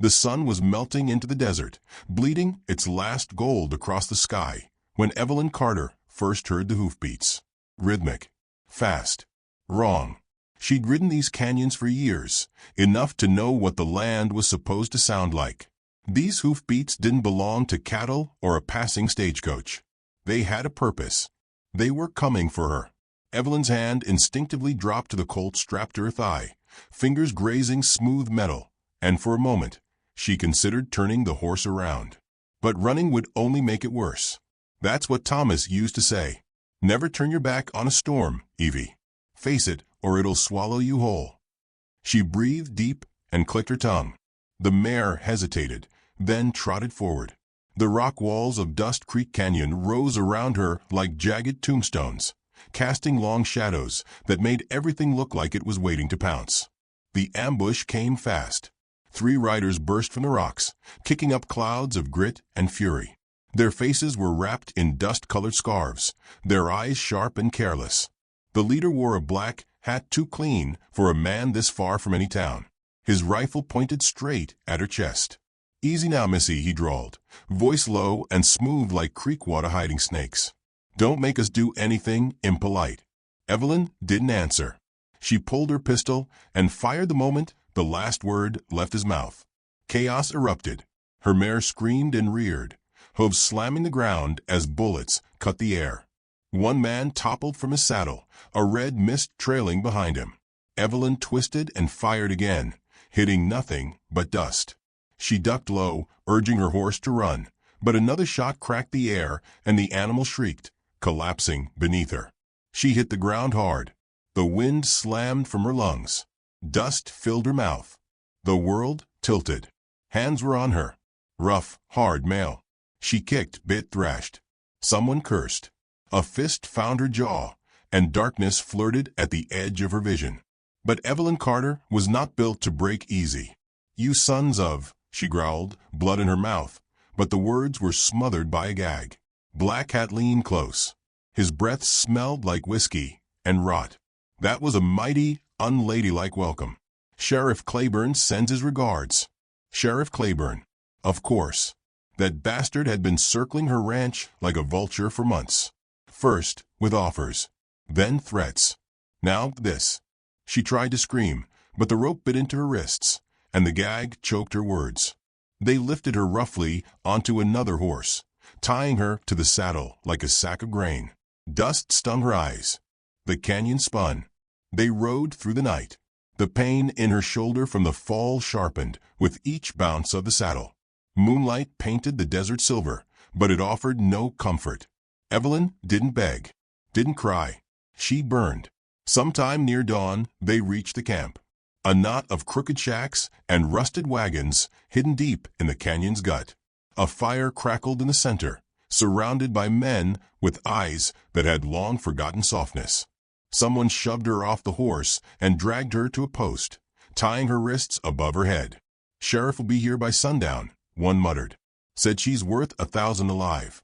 The sun was melting into the desert, bleeding its last gold across the sky, when Evelyn Carter first heard the hoofbeats. Rhythmic. Fast. Wrong. She'd ridden these canyons for years, enough to know what the land was supposed to sound like. These hoofbeats didn't belong to cattle or a passing stagecoach. They had a purpose. They were coming for her. Evelyn's hand instinctively dropped to the Colt strapped to her thigh, fingers grazing smooth metal, and for a moment, she considered turning the horse around. But running would only make it worse. That's what Thomas used to say. Never turn your back on a storm, Evie. Face it, or it'll swallow you whole. She breathed deep and clicked her tongue. The mare hesitated, then trotted forward. The rock walls of Dust Creek Canyon rose around her like jagged tombstones, casting long shadows that made everything look like it was waiting to pounce. The ambush came fast. 3 riders burst from the rocks, kicking up clouds of grit and fury. Their faces were wrapped in dust-colored scarves, their eyes sharp and careless. The leader wore a black hat too clean for a man this far from any town. His rifle pointed straight at her chest. "Easy now, missy," he drawled, voice low and smooth like creek water hiding snakes. "Don't make us do anything impolite." Evelyn didn't answer. She pulled her pistol and fired the moment the last word left his mouth. Chaos erupted. Her mare screamed and reared, hooves slamming the ground as bullets cut the air. One man toppled from his saddle, a red mist trailing behind him. Evelyn twisted and fired again, hitting nothing but dust. She ducked low, urging her horse to run, but another shot cracked the air and the animal shrieked, collapsing beneath her. She hit the ground hard. The wind slammed from her lungs. Dust filled her mouth. The world tilted. Hands were on her. Rough, hard mail. She kicked, bit, thrashed. Someone cursed. A fist found her jaw, and darkness flirted at the edge of her vision. But Evelyn Carter was not built to break easy. "You sons of," she growled, blood in her mouth, but the words were smothered by a gag. Black Hat leaned close. His breath smelled like whiskey and rot. That was a mighty, unladylike welcome. "Sheriff Claiborne sends his regards." Sheriff Claiborne. Of course. That bastard had been circling her ranch like a vulture for months. First with offers, then threats. Now this. She tried to scream, but the rope bit into her wrists, and the gag choked her words. They lifted her roughly onto another horse, tying her to the saddle like a sack of grain. Dust stung her eyes. The canyon spun. They rode through the night. The pain in her shoulder from the fall sharpened with each bounce of the saddle. Moonlight painted the desert silver, but it offered no comfort. Evelyn didn't beg, didn't cry. She burned. Sometime near dawn, they reached the camp. A knot of crooked shacks and rusted wagons hidden deep in the canyon's gut. A fire crackled in the center, surrounded by men with eyes that had long-forgotten softness. Someone shoved her off the horse and dragged her to a post, tying her wrists above her head. "Sheriff will be here by sundown," one muttered. "Said she's worth 1,000 alive."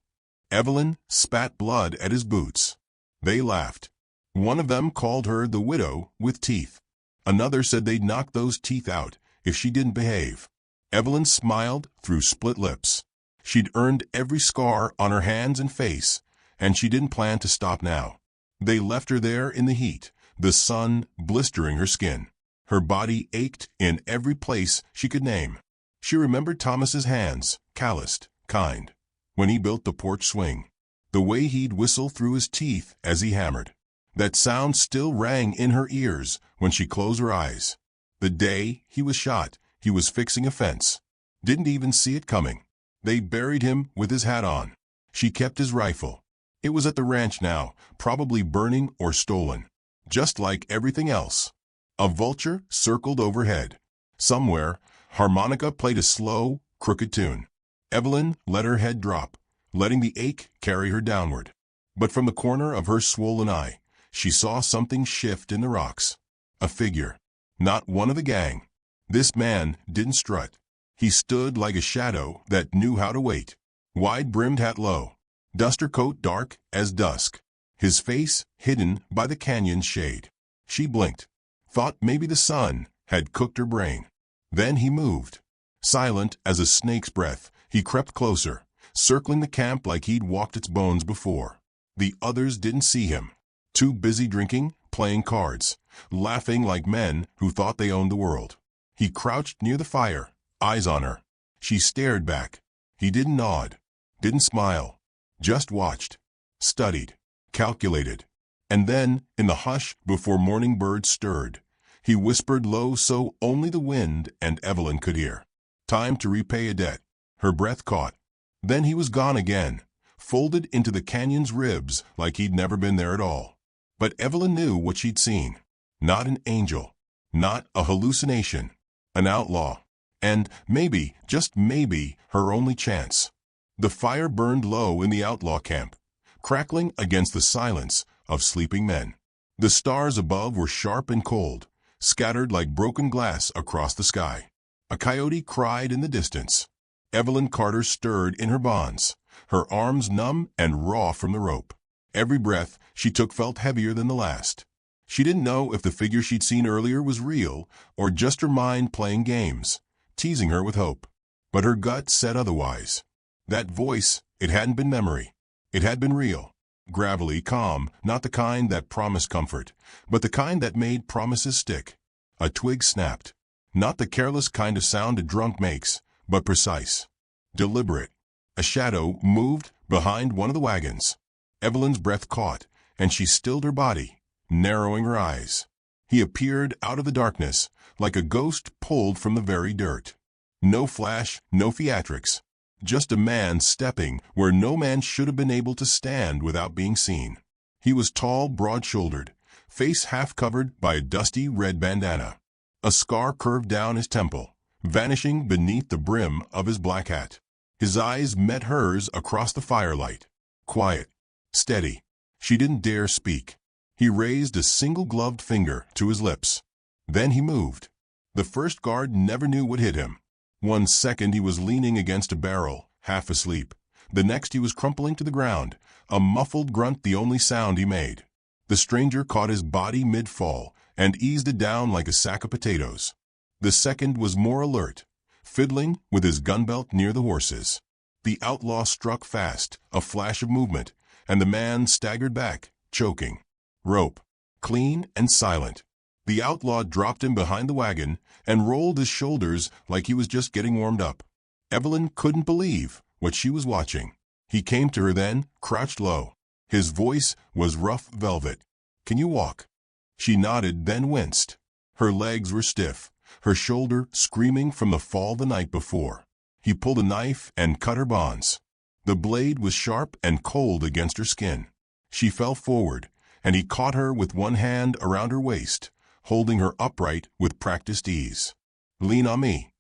Evelyn spat blood at his boots. They laughed. One of them called her the widow with teeth. Another said they'd knock those teeth out if she didn't behave. Evelyn smiled through split lips. She'd earned every scar on her hands and face, and she didn't plan to stop now. They left her there in the heat, the sun blistering her skin. Her body ached in every place she could name. She remembered Thomas's hands, calloused, kind, when he built the porch swing. The way he'd whistle through his teeth as he hammered. That sound still rang in her ears when she closed her eyes. The day he was shot, he was fixing a fence. Didn't even see it coming. They buried him with his hat on. She kept his rifle. It was at the ranch now, probably burning or stolen. Just like everything else. A vulture circled overhead. Somewhere, harmonica played a slow, crooked tune. Evelyn let her head drop, letting the ache carry her downward. But from the corner of her swollen eye, she saw something shift in the rocks. A figure. Not one of the gang. This man didn't strut. He stood like a shadow that knew how to wait. Wide-brimmed hat low. Duster coat dark as dusk. His face hidden by the canyon's shade. She blinked. Thought maybe the sun had cooked her brain. Then he moved. Silent as a snake's breath, he crept closer, circling the camp like he'd walked its bones before. The others didn't see him. Too busy drinking, playing cards, laughing like men who thought they owned the world. He crouched near the fire, eyes on her. She stared back. He didn't nod, didn't smile, just watched, studied, calculated. And then, in the hush before morning birds stirred, he whispered low so only the wind and Evelyn could hear. Time to repay a debt. Her breath caught. Then he was gone again, folded into the canyon's ribs like he'd never been there at all. But Evelyn knew what she'd seen. Not an angel. Not a hallucination. An outlaw. And maybe, just maybe, her only chance. The fire burned low in the outlaw camp, crackling against the silence of sleeping men. The stars above were sharp and cold, scattered like broken glass across the sky. A coyote cried in the distance. Evelyn Carter stirred in her bonds, her arms numb and raw from the rope. Every breath she took felt heavier than the last. She didn't know if the figure she'd seen earlier was real or just her mind playing games, teasing her with hope. But her gut said otherwise. That voice, it hadn't been memory. It had been real. Gravelly, calm, not the kind that promised comfort, but the kind that made promises stick. A twig snapped. Not the careless kind of sound a drunk makes, but precise. Deliberate. A shadow moved behind one of the wagons. Evelyn's breath caught, and she stilled her body, narrowing her eyes. He appeared out of the darkness, like a ghost pulled from the very dirt. No flash, no theatrics. Just a man stepping where no man should have been able to stand without being seen. He was tall, broad-shouldered, face half covered by a dusty red bandana. A scar curved down his temple, vanishing beneath the brim of his black hat. His eyes met hers across the firelight. Quiet, steady. She didn't dare speak. He raised a single-gloved finger to his lips. Then he moved. The first guard never knew what hit him. 1 second he was leaning against a barrel, half asleep. The next he was crumpling to the ground, a muffled grunt the only sound he made. The stranger caught his body mid-fall and eased it down like a sack of potatoes. The second was more alert, fiddling with his gun belt near the horses. The outlaw struck fast, a flash of movement, and the man staggered back, choking. Rope, clean and silent. The outlaw dropped him behind the wagon and rolled his shoulders like he was just getting warmed up. Evelyn couldn't believe what she was watching. He came to her then, crouched low. His voice was rough velvet. "Can you walk?" She nodded, then winced. Her legs were stiff, her shoulder screaming from the fall the night before. He pulled a knife and cut her bonds. The blade was sharp and cold against her skin. She fell forward, and he caught her with one hand around her waist, holding her upright with practiced ease. "Lean on me."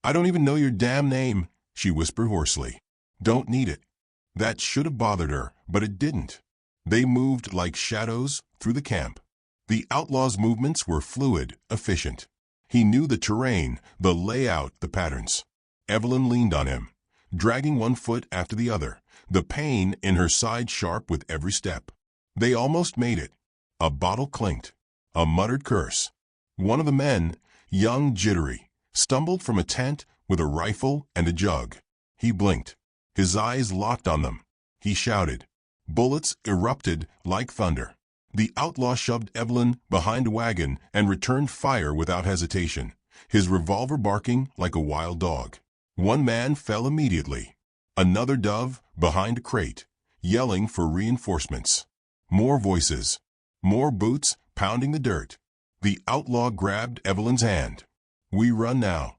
"I don't even know your damn name," she whispered hoarsely. "Don't need it." That should have bothered her, but it didn't. They moved like shadows through the camp. The outlaw's movements were fluid, efficient. He knew the terrain, the layout, the patterns. Evelyn leaned on him, dragging one foot after the other, the pain in her side sharp with every step. They almost made it. A bottle clinked. A muttered curse. One of the men, young, jittery, stumbled from a tent with a rifle and a jug. He blinked. His eyes locked on them. He shouted. Bullets erupted like thunder. The outlaw shoved Evelyn behind a wagon and returned fire without hesitation, his revolver barking like a wild dog. One man fell immediately. Another dove behind a crate, yelling for reinforcements. More voices. More boots pounding the dirt. The outlaw grabbed Evelyn's hand. "We run now."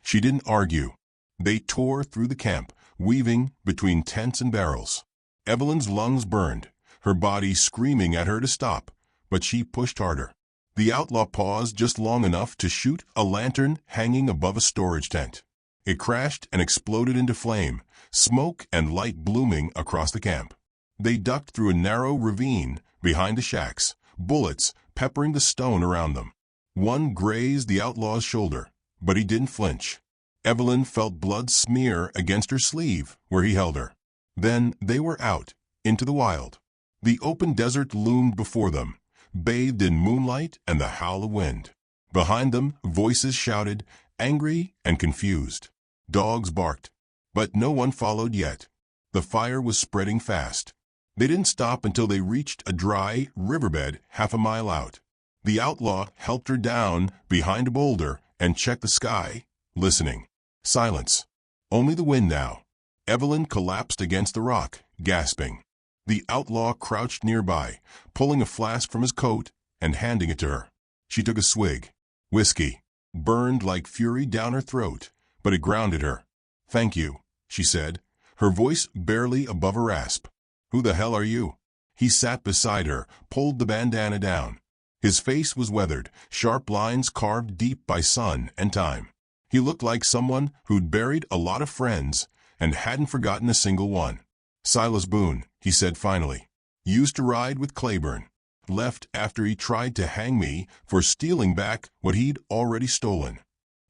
She didn't argue. They tore through the camp, weaving between tents and barrels. Evelyn's lungs burned, her body screaming at her to stop, but she pushed harder. The outlaw paused just long enough to shoot a lantern hanging above a storage tent. It crashed and exploded into flame, smoke and light blooming across the camp. They ducked through a narrow ravine behind the shacks, bullets peppering the stone around them. One grazed the outlaw's shoulder, but he didn't flinch. Evelyn felt blood smear against her sleeve where he held her. Then they were out, into the wild. The open desert loomed before them, bathed in moonlight and the howl of wind. Behind them, voices shouted, angry and confused. Dogs barked, but no one followed yet. The fire was spreading fast. They didn't stop until they reached a dry riverbed half a mile out. The outlaw helped her down behind a boulder and checked the sky, listening. Silence. Only the wind now. Evelyn collapsed against the rock, gasping. The outlaw crouched nearby, pulling a flask from his coat and handing it to her. She took a swig. Whiskey. Burned like fury down her throat, but it grounded her. "Thank you," she said, her voice barely above a rasp. "Who the hell are you?" He sat beside her, pulled the bandana down. His face was weathered, sharp lines carved deep by sun and time. He looked like someone who'd buried a lot of friends and hadn't forgotten a single one. "Silas Boone," he said finally. "Used to ride with Claiborne. Left after he tried to hang me for stealing back what he'd already stolen."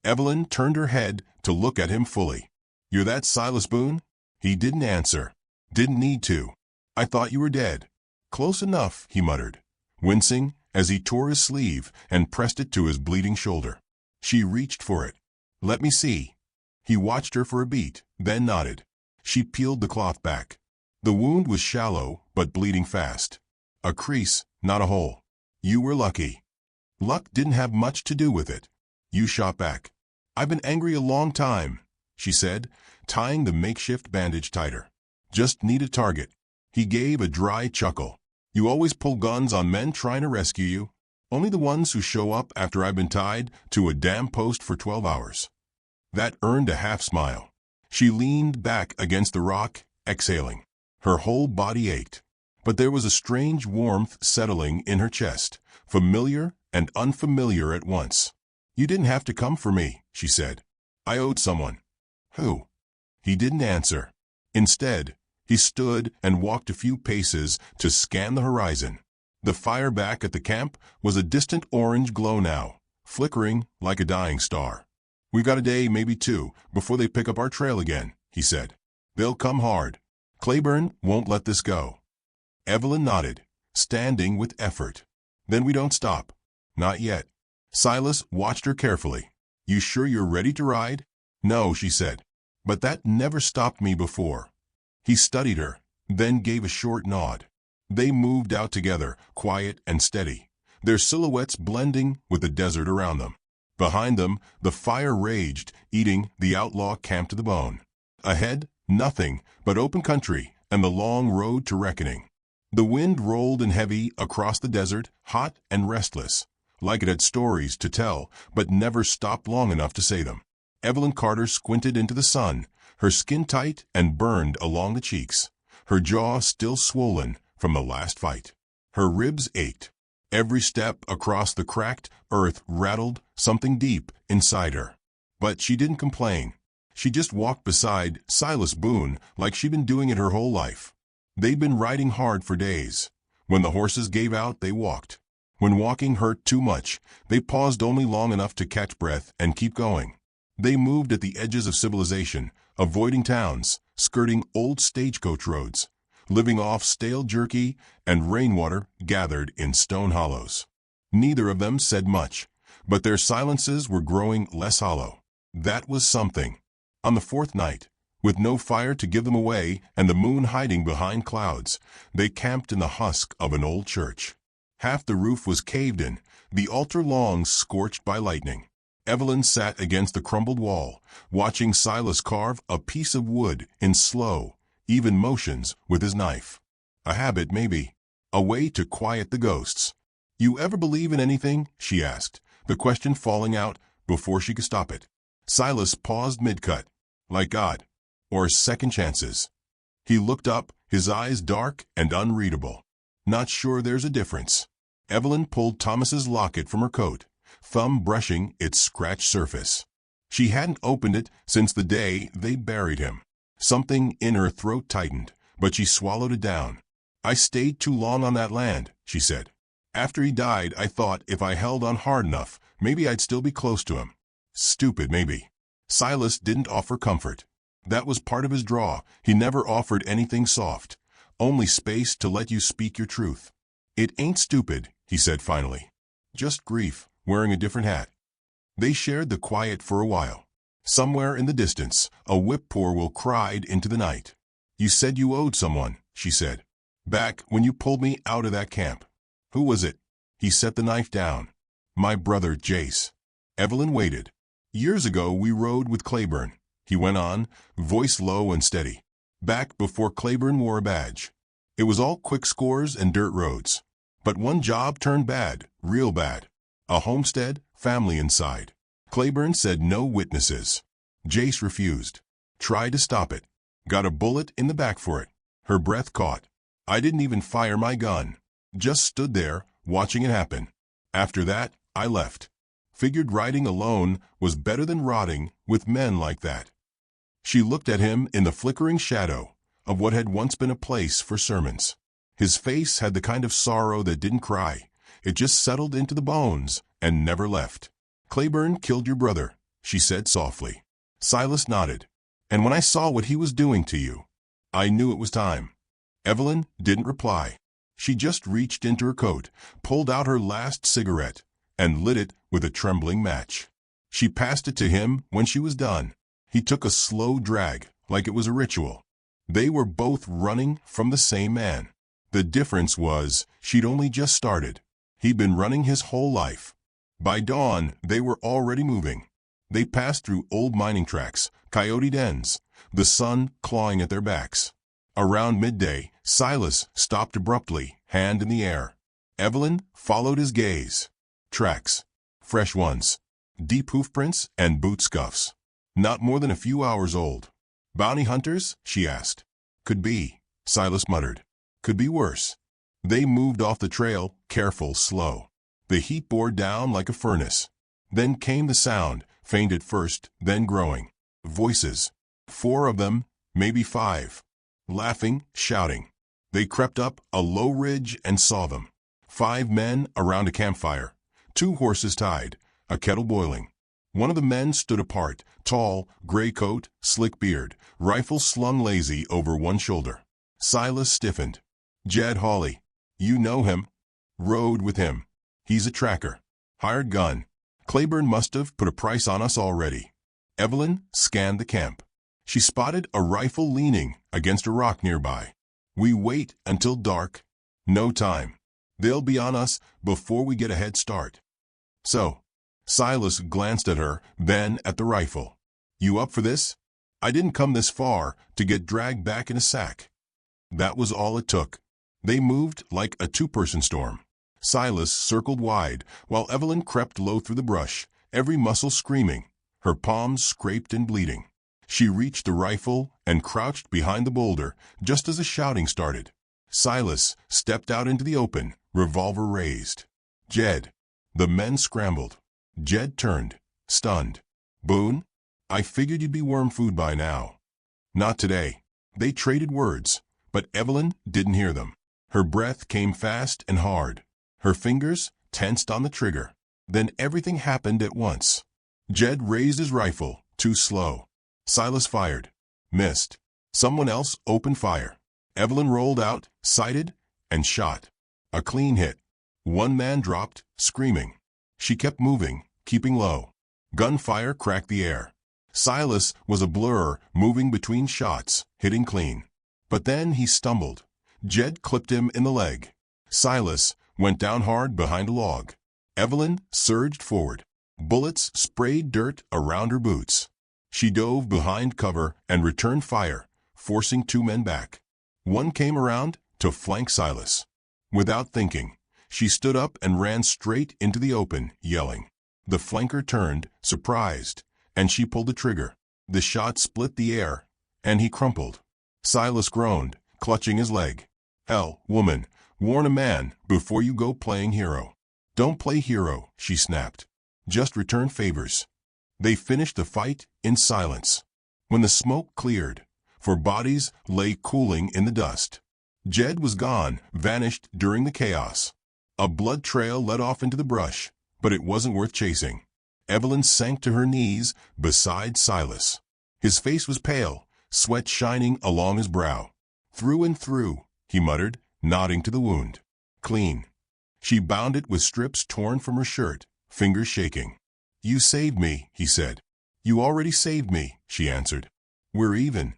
Evelyn turned her head to look at him fully. "You're that Silas Boone?" He didn't answer. "Didn't need to. I thought you were dead." "Close enough," he muttered, wincing as he tore his sleeve and pressed it to his bleeding shoulder. She reached for it. "Let me see." He watched her for a beat, then nodded. She peeled the cloth back. The wound was shallow, but bleeding fast. A crease, not a hole. "You were lucky." "Luck didn't have much to do with it." "You shot back." "I've been angry a long time," she said, tying the makeshift bandage tighter. "Just need a target." He gave a dry chuckle. "You always pull guns on men trying to rescue you. Only the ones who show up after I've been tied to a damn post for 12 hours. That earned a half smile. She leaned back against the rock, exhaling. Her whole body ached. But there was a strange warmth settling in her chest, familiar and unfamiliar at once. "You didn't have to come for me," she said. "I owed someone." "Who?" He didn't answer. Instead, he stood and walked a few paces to scan the horizon. The fire back at the camp was a distant orange glow now, flickering like a dying star. "We've got a day, maybe two, before they pick up our trail again," he said. "They'll come hard. Claiborne won't let this go." Evelyn nodded, standing with effort. "Then we don't stop." "Not yet." Silas watched her carefully. "You sure you're ready to ride?" "No," she said. "But that never stopped me before." He studied her, then gave a short nod. They moved out together, quiet and steady, their silhouettes blending with the desert around them. Behind them, the fire raged, eating the outlaw camp to the bone. Ahead, nothing but open country and the long road to reckoning. The wind rolled in heavy across the desert, hot and restless, like it had stories to tell, but never stopped long enough to say them. Evelyn Carter squinted into the sun, her skin tight and burned along the cheeks, her jaw still swollen from the last fight. Her ribs ached. Every step across the cracked earth rattled something deep inside her. But she didn't complain. She just walked beside Silas Boone like she'd been doing it her whole life. They'd been riding hard for days. When the horses gave out, they walked. When walking hurt too much, they paused only long enough to catch breath and keep going. They moved at the edges of civilization, avoiding towns, skirting old stagecoach roads, living off stale jerky and rainwater gathered in stone hollows. Neither of them said much, but their silences were growing less hollow. That was something. On the fourth night, with no fire to give them away and the moon hiding behind clouds, they camped in the husk of an old church. Half the roof was caved in, the altar long scorched by lightning. Evelyn sat against the crumbled wall, watching Silas carve a piece of wood in slow, even motions with his knife. A habit, maybe. A way to quiet the ghosts. "You ever believe in anything?" she asked, the question falling out before she could stop it. Silas paused mid-cut. "Like God. Or second chances." He looked up, his eyes dark and unreadable. "Not sure there's a difference." Evelyn pulled Thomas's locket from her coat, thumb brushing its scratched surface. She hadn't opened it since the day they buried him. Something in her throat tightened, but she swallowed it down. "I stayed too long on that land," she said. "After he died, I thought if I held on hard enough, maybe I'd still be close to him." Stupid, maybe. Silas didn't offer comfort. That was part of his draw. He never offered anything soft, only space to let you speak your truth. "It ain't stupid," he said finally. "Just grief, wearing a different hat." They shared the quiet for a while. Somewhere in the distance, a whip-poor-will cried into the night. "You said you owed someone," she said. "Back when you pulled me out of that camp." "Who was it?" He set the knife down. "My brother, Jace." Evelyn waited. "Years ago we rode with Claiborne," he went on, voice low and steady. "Back before Claiborne wore a badge. It was all quick scores and dirt roads. But one job turned bad, real bad. A homestead, family inside. Claiborne said no witnesses. Jace refused. Tried to stop it. Got a bullet in the back for it." Her breath caught. "I didn't even fire my gun. Just stood there, watching it happen. After that, I left. Figured riding alone was better than rotting with men like that." She looked at him in the flickering shadow of what had once been a place for sermons. His face had the kind of sorrow that didn't cry. It just settled into the bones and never left. "Claiborne killed your brother," she said softly. Silas nodded. "And when I saw what he was doing to you, I knew it was time." Evelyn didn't reply. She just reached into her coat, pulled out her last cigarette, and lit it with a trembling match. She passed it to him when she was done. He took a slow drag, like it was a ritual. They were both running from the same man. The difference was she'd only just started. He'd been running his whole life. By dawn, they were already moving. They passed through old mining tracks, coyote dens, the sun clawing at their backs. Around midday, Silas stopped abruptly, hand in the air. Evelyn followed his gaze. Tracks. Fresh ones. Deep hoofprints and boot scuffs. Not more than a few hours old. "Bounty hunters?" she asked. "Could be," Silas muttered. "Could be worse." They moved off the trail, careful, slow. The heat bore down like a furnace. Then came the sound, faint at first, then growing. Voices. 4 of them, maybe 5. Laughing, shouting. They crept up a low ridge and saw them. 5 men around a campfire. 2 horses tied, a kettle boiling. One of the men stood apart, tall, gray coat, slick beard, rifle slung lazy over one shoulder. Silas stiffened. "Jed Hawley. You know him." "Rode with him. He's a tracker. Hired gun. Claiborne must have put a price on us already." Evelyn scanned the camp. She spotted a rifle leaning against a rock nearby. "We wait until dark. No time. They'll be on us before we get a head start." "So," Silas glanced at her, then at the rifle. "You up for this? I didn't come this far to get dragged back in a sack." That was all it took. They moved like a 2-person storm. Silas circled wide, while Evelyn crept low through the brush, every muscle screaming, her palms scraped and bleeding. She reached the rifle and crouched behind the boulder just as the shouting started. Silas stepped out into the open, revolver raised. "Jed." The men scrambled. Jed turned, stunned. "Boone? I figured you'd be worm food by now." "Not today." They traded words, but Evelyn didn't hear them. Her breath came fast and hard. Her fingers tensed on the trigger. Then everything happened at once. Jed raised his rifle, too slow. Silas fired. Missed. Someone else opened fire. Evelyn rolled out, sighted, and shot. A clean hit. One man dropped, screaming. She kept moving, keeping low. Gunfire cracked the air. Silas was a blur, moving between shots, hitting clean. But then he stumbled. Jed clipped him in the leg. Silas went down hard behind a log. Evelyn surged forward. Bullets sprayed dirt around her boots. She dove behind cover and returned fire, forcing 2 men back. One came around to flank Silas. Without thinking, she stood up and ran straight into the open, yelling. The flanker turned, surprised, and she pulled the trigger. The shot split the air, and he crumpled. Silas groaned, clutching his leg. "Hell, woman, warn a man before you go playing hero." "Don't play hero," she snapped. "Just return favors." They finished the fight in silence. When the smoke cleared, for bodies lay cooling in the dust. Jed was gone, vanished during the chaos. A blood trail led off into the brush, but it wasn't worth chasing. Evelyn sank to her knees beside Silas. His face was pale, sweat shining along his brow. "Through and through," he muttered, nodding to the wound. "Clean." She bound it with strips torn from her shirt, fingers shaking. "You saved me," he said. You already saved me, she answered. We're even.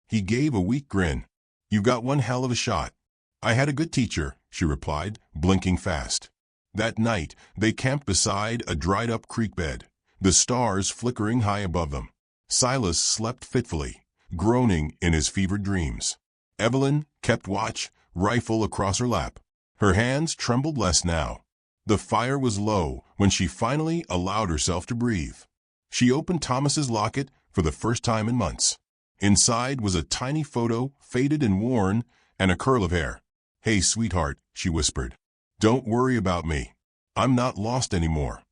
He gave a weak grin. You got one hell of a shot. I had a good teacher, she replied, blinking fast. That night, they camped beside a dried-up creek bed, the stars flickering high above them. Silas slept fitfully, groaning in his fevered dreams. Evelyn kept watch, rifle across her lap. Her hands trembled less now. The fire was low when she finally allowed herself to breathe. She opened Thomas's locket for the first time in months. Inside was a tiny photo, faded and worn, and a curl of hair. Hey, sweetheart, she whispered. Don't worry about me. I'm not lost anymore.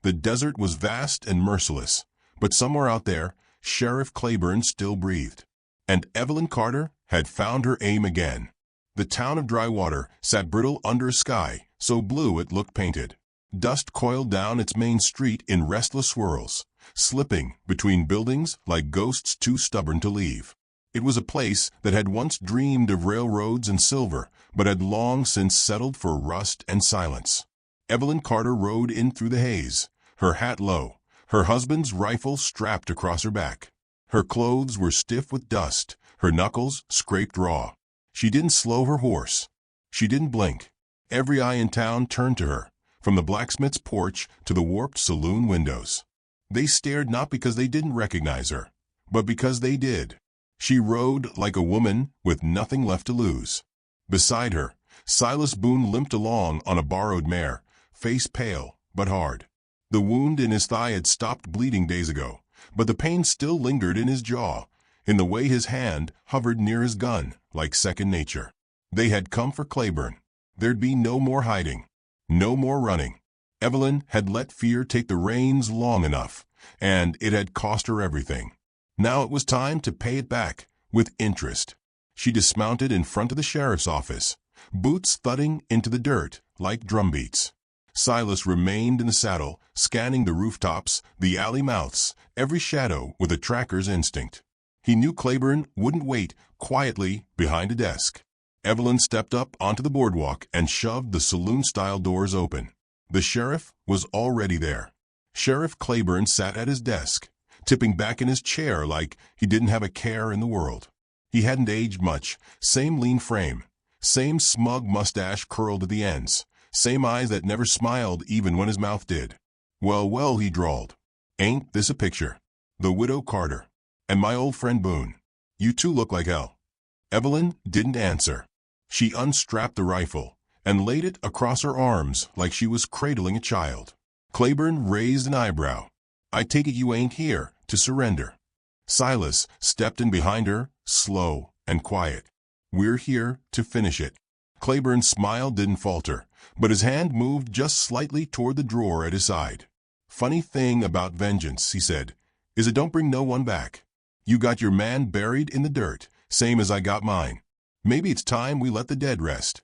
The desert was vast and merciless, but somewhere out there, Sheriff Claiborne still breathed. And Evelyn Carter had found her aim again. The town of Drywater sat brittle under a sky so blue it looked painted. Dust coiled down its main street in restless swirls, slipping between buildings like ghosts too stubborn to leave. It was a place that had once dreamed of railroads and silver, but had long since settled for rust and silence. Evelyn Carter rode in through the haze, her hat low, her husband's rifle strapped across her back. Her clothes were stiff with dust, her knuckles scraped raw. She didn't slow her horse. She didn't blink. Every eye in town turned to her, from the blacksmith's porch to the warped saloon windows. They stared not because they didn't recognize her, but because they did. She rode like a woman with nothing left to lose. Beside her, Silas Boone limped along on a borrowed mare, face pale but hard. The wound in his thigh had stopped bleeding days ago, but the pain still lingered in his jaw, in the way his hand hovered near his gun like second nature. They had come for Claiborne. There'd be no more hiding, no more running. Evelyn had let fear take the reins long enough, and it had cost her everything. Now it was time to pay it back, with interest. She dismounted in front of the sheriff's office, boots thudding into the dirt like drumbeats. Silas remained in the saddle, scanning the rooftops, the alley mouths, every shadow with a tracker's instinct. He knew Claiborne wouldn't wait quietly behind a desk. Evelyn stepped up onto the boardwalk and shoved the saloon-style doors open. The sheriff was already there. Sheriff Claiborne sat at his desk, tipping back in his chair like he didn't have a care in the world. He hadn't aged much, same lean frame, same smug mustache curled at the ends, same eyes that never smiled even when his mouth did. Well, he drawled. Ain't this a picture? The widow Carter. And my old friend Boone. You two look like hell. Evelyn didn't answer. She unstrapped the rifle and laid it across her arms like she was cradling a child. Claiborne raised an eyebrow. I take it you ain't here to surrender. Silas stepped in behind her, slow and quiet. We're here to finish it. Claiborne's smile didn't falter, but his hand moved just slightly toward the drawer at his side. Funny thing about vengeance, he said, is it don't bring no one back. You got your man buried in the dirt, same as I got mine. Maybe it's time we let the dead rest.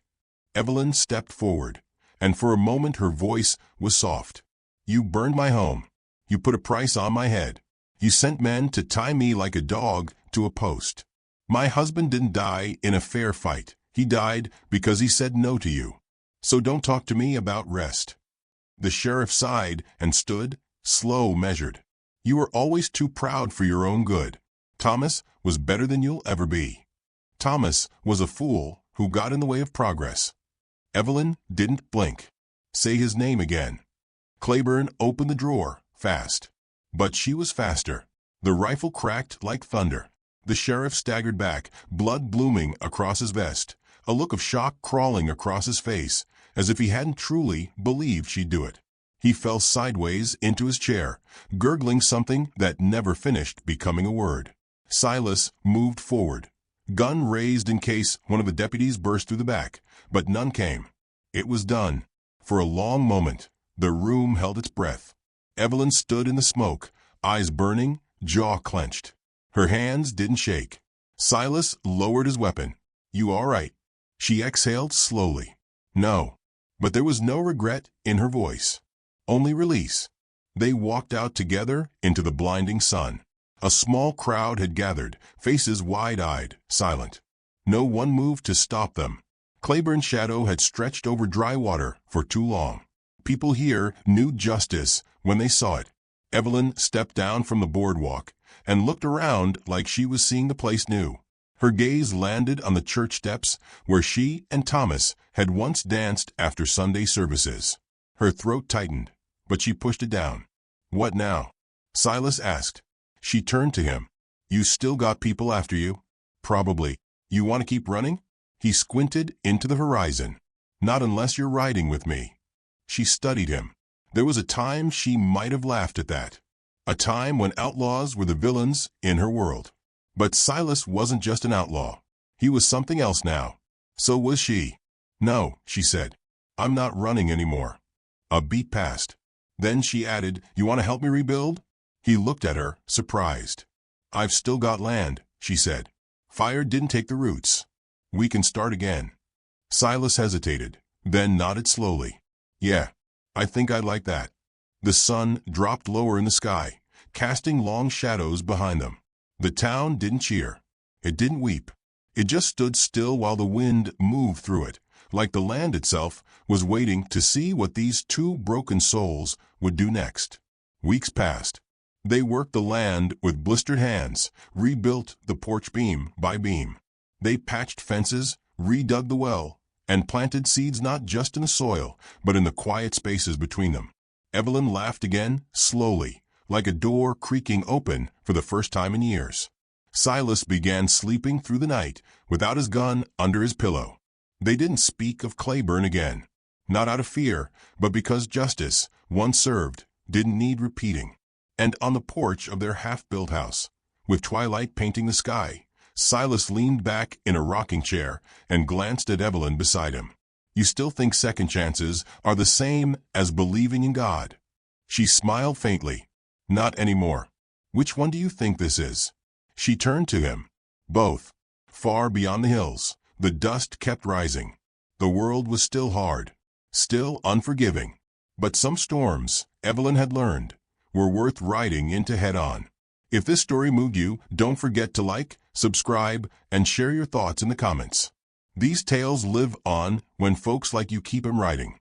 Evelyn stepped forward, and for a moment her voice was soft. You burned my home. You put a price on my head. You sent men to tie me like a dog to a post. My husband didn't die in a fair fight. He died because he said no to you. So don't talk to me about rest. The sheriff sighed and stood, slow, measured. You were always too proud for your own good. Thomas was better than you'll ever be. Thomas was a fool who got in the way of progress. Evelyn didn't blink. Say his name again. Claiborne opened the drawer, fast. But she was faster. The rifle cracked like thunder. The sheriff staggered back, blood blooming across his vest, a look of shock crawling across his face, as if he hadn't truly believed she'd do it. He fell sideways into his chair, gurgling something that never finished becoming a word. Silas moved forward, gun raised in case one of the deputies burst through the back, but none came. It was done. For a long moment, the room held its breath. Evelyn stood in the smoke, eyes burning, jaw clenched. Her hands didn't shake. Silas lowered his weapon. You all right? She exhaled slowly. No. But there was no regret in her voice. Only release. They walked out together into the blinding sun. A small crowd had gathered, faces wide-eyed, silent. No one moved to stop them. Claiborne's shadow had stretched over Drywater for too long. People here knew justice when they saw it. Evelyn stepped down from the boardwalk and looked around like she was seeing the place new. Her gaze landed on the church steps where she and Thomas had once danced after Sunday services. Her throat tightened, but she pushed it down. "What now?" Silas asked. She turned to him. "You still got people after you?" "Probably. You want to keep running?" He squinted into the horizon. "Not unless you're riding with me." She studied him. There was a time she might have laughed at that. A time when outlaws were the villains in her world. But Silas wasn't just an outlaw. He was something else now. So was she. "No," she said. "I'm not running anymore." A beat passed. Then she added, "You want to help me rebuild?" He looked at her, surprised. "I've still got land," she said. "Fire didn't take the roots. We can start again." Silas hesitated, then nodded slowly. "Yeah, I think I'd like that." The sun dropped lower in the sky, casting long shadows behind them. The town didn't cheer. It didn't weep. It just stood still while the wind moved through it, like the land itself was waiting to see what these two broken souls would do next. Weeks passed. They worked the land with blistered hands, rebuilt the porch beam by beam. They patched fences, redug the well, and planted seeds not just in the soil, but in the quiet spaces between them. Evelyn laughed again, slowly, like a door creaking open for the first time in years. Silas began sleeping through the night without his gun under his pillow. They didn't speak of Claiborne again, not out of fear, but because justice, once served, didn't need repeating. And on the porch of their half-built house, with twilight painting the sky, Silas leaned back in a rocking chair and glanced at Evelyn beside him. "You still think second chances are the same as believing in God?" She smiled faintly. "Not anymore." "Which one do you think this is?" She turned to him. "Both." Far beyond the hills, the dust kept rising. The world was still hard, still unforgiving. But some storms, Evelyn had learned, were worth riding into head-on. If this story moved you, don't forget to like, subscribe, and share your thoughts in the comments. These tales live on when folks like you keep 'em writing.